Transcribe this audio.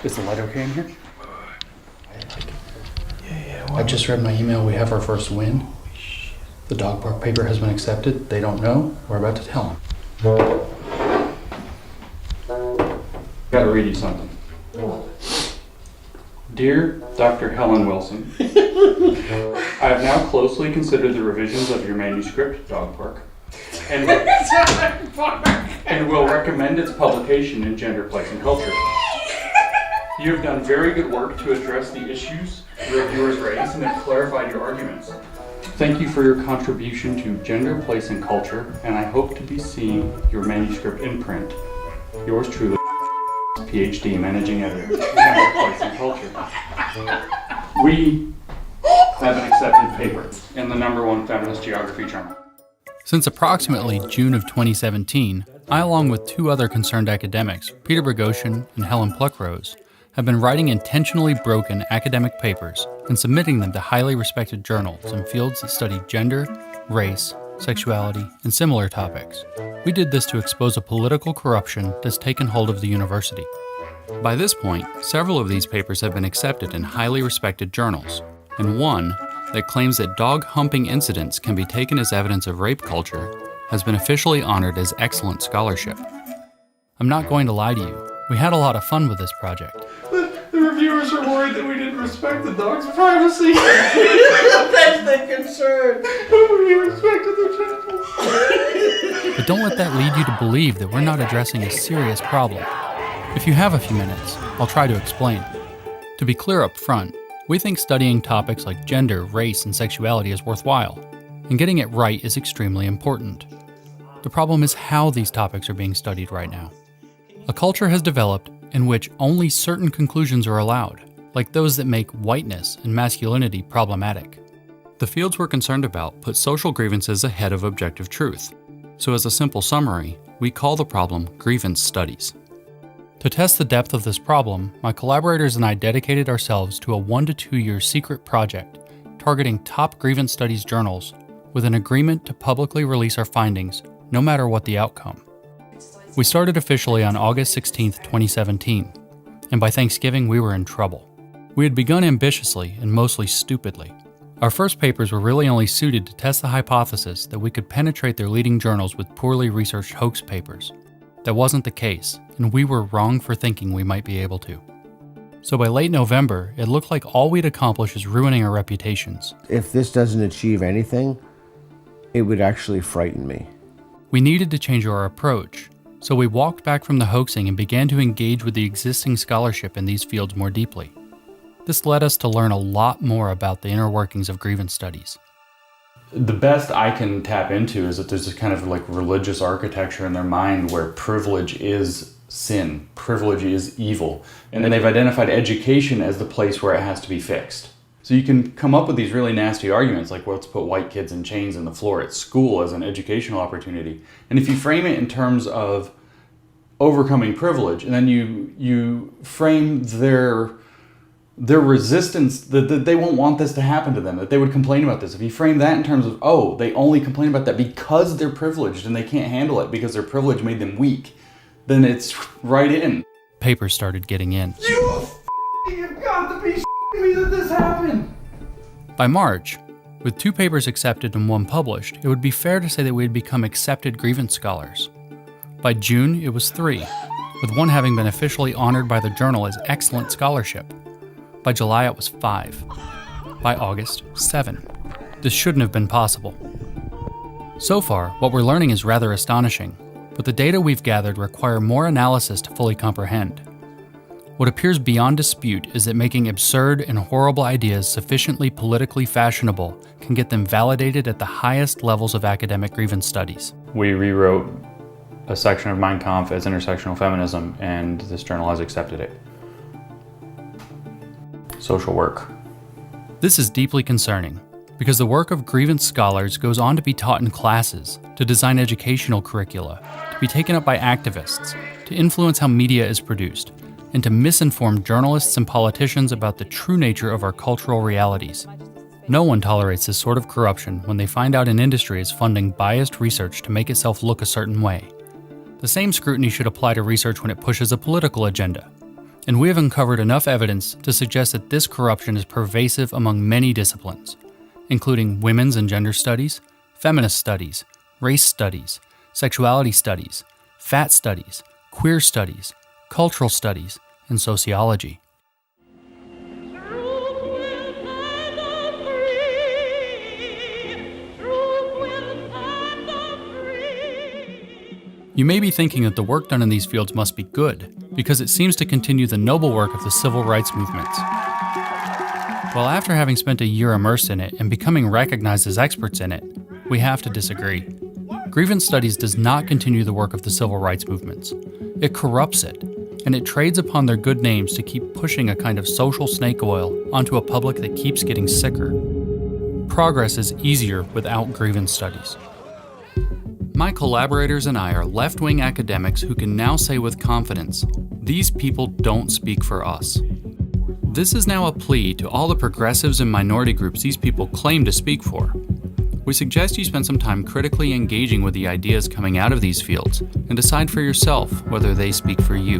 Is the light okay in here? I just read my email. We have our first win. The dog park paper has been accepted. They don't know. We're about to tell them. Gotta read you something. Dear Dr. Helen Wilson, I have now closely considered the revisions of your manuscript, Dog Park, and will recommend its publication in Gender, Place, and Culture. You have done very good work to address the issues reviewers raised and have clarified your arguments. Thank you for your contribution to Gender, Place, and Culture, and I hope to be seeing your manuscript in print. Yours truly, PhD, Managing Editor, Gender, Place, and Culture. We have an accepted paper in the #1 feminist geography journal. Since approximately June of 2017, I, along with two other concerned academics, Peter Bogosian and Helen Pluckrose, have been writing intentionally broken academic papers and submitting them to highly respected journals in fields that study gender, race, sexuality, and similar topics. We did this to expose a political corruption that's taken hold of the university. By this point, several of these papers have been accepted in highly respected journals, and one that claims that dog humping incidents can be taken as evidence of rape culture has been officially honored as excellent scholarship. I'm not going to lie to you, we had a lot of fun with this project. The reviewers are worried that we didn't respect the dog's privacy. That's the concern. We respected the genitals. But don't let that lead you to believe that we're not addressing a serious problem. If you have a few minutes, I'll try to explain. To be clear up front, we think studying topics like gender, race, and sexuality is worthwhile, and getting it right is extremely important. The problem is how these topics are being studied right now. A culture has developed in which only certain conclusions are allowed, like those that make whiteness and masculinity problematic. The fields we're concerned about put social grievances ahead of objective truth. So as a simple summary, we call the problem grievance studies. To test the depth of this problem, my collaborators and I dedicated ourselves to a 1 to 2 year secret project targeting top grievance studies journals with an agreement to publicly release our findings, no matter what the outcome. We started officially on August 16, 2017, and by Thanksgiving we were in trouble. We had begun ambitiously and mostly stupidly. Our first papers were really only suited to test the hypothesis that we could penetrate their leading journals with poorly researched hoax papers. That wasn't the case, and we were wrong for thinking we might be able to. So by late November, it looked like all we'd accomplish is ruining our reputations. If this doesn't achieve anything, it would actually frighten me. We needed to change our approach, so we walked back from the hoaxing and began to engage with the existing scholarship in these fields more deeply. This led us to learn a lot more about the inner workings of grievance studies. The best I can tap into is that there's this kind of like religious architecture in their mind where privilege is sin, privilege is evil, and then they've identified education as the place where it has to be fixed. So you can come up with these really nasty arguments like, well, let's put white kids in chains on the floor at school as an educational opportunity. And if you frame it in terms of overcoming privilege, and then you frame their resistance, that they won't want this to happen to them, that they would complain about this. If you frame that in terms of, oh, they only complain about that because they're privileged and they can't handle it because their privilege made them weak, then it's right in. Papers started getting in. You've got to be me that this happened. By March, with 2 papers accepted and 1 published, it would be fair to say that we had become accepted grievance scholars. By June, it was 3, with 1 having been officially honored by the journal as excellent scholarship. By July, it was 5. By August, 7. This shouldn't have been possible. So far, what we're learning is rather astonishing, but the data we've gathered require more analysis to fully comprehend. What appears beyond dispute is that making absurd and horrible ideas sufficiently politically fashionable can get them validated at the highest levels of academic grievance studies. We rewrote a section of Mein Kampf as intersectional feminism, and this journal has accepted it. Social work. This is deeply concerning, because the work of grievance scholars goes on to be taught in classes, to design educational curricula, to be taken up by activists, to influence how media is produced, and to misinform journalists and politicians about the true nature of our cultural realities. No one tolerates this sort of corruption when they find out an industry is funding biased research to make itself look a certain way. The same scrutiny should apply to research when it pushes a political agenda. And we have uncovered enough evidence to suggest that this corruption is pervasive among many disciplines, including women's and gender studies, feminist studies, race studies, sexuality studies, fat studies, queer studies, cultural studies, and sociology. You may be thinking that the work done in these fields must be good, because it seems to continue the noble work of the civil rights movements. Well, after having spent a year immersed in it and becoming recognized as experts in it, we have to disagree. Grievance studies does not continue the work of the civil rights movements. It corrupts it, and it trades upon their good names to keep pushing a kind of social snake oil onto a public that keeps getting sicker. Progress is easier without grievance studies. My collaborators and I are left-wing academics who can now say with confidence, these people don't speak for us. This is now a plea to all the progressives and minority groups these people claim to speak for. We suggest you spend some time critically engaging with the ideas coming out of these fields and decide for yourself whether they speak for you.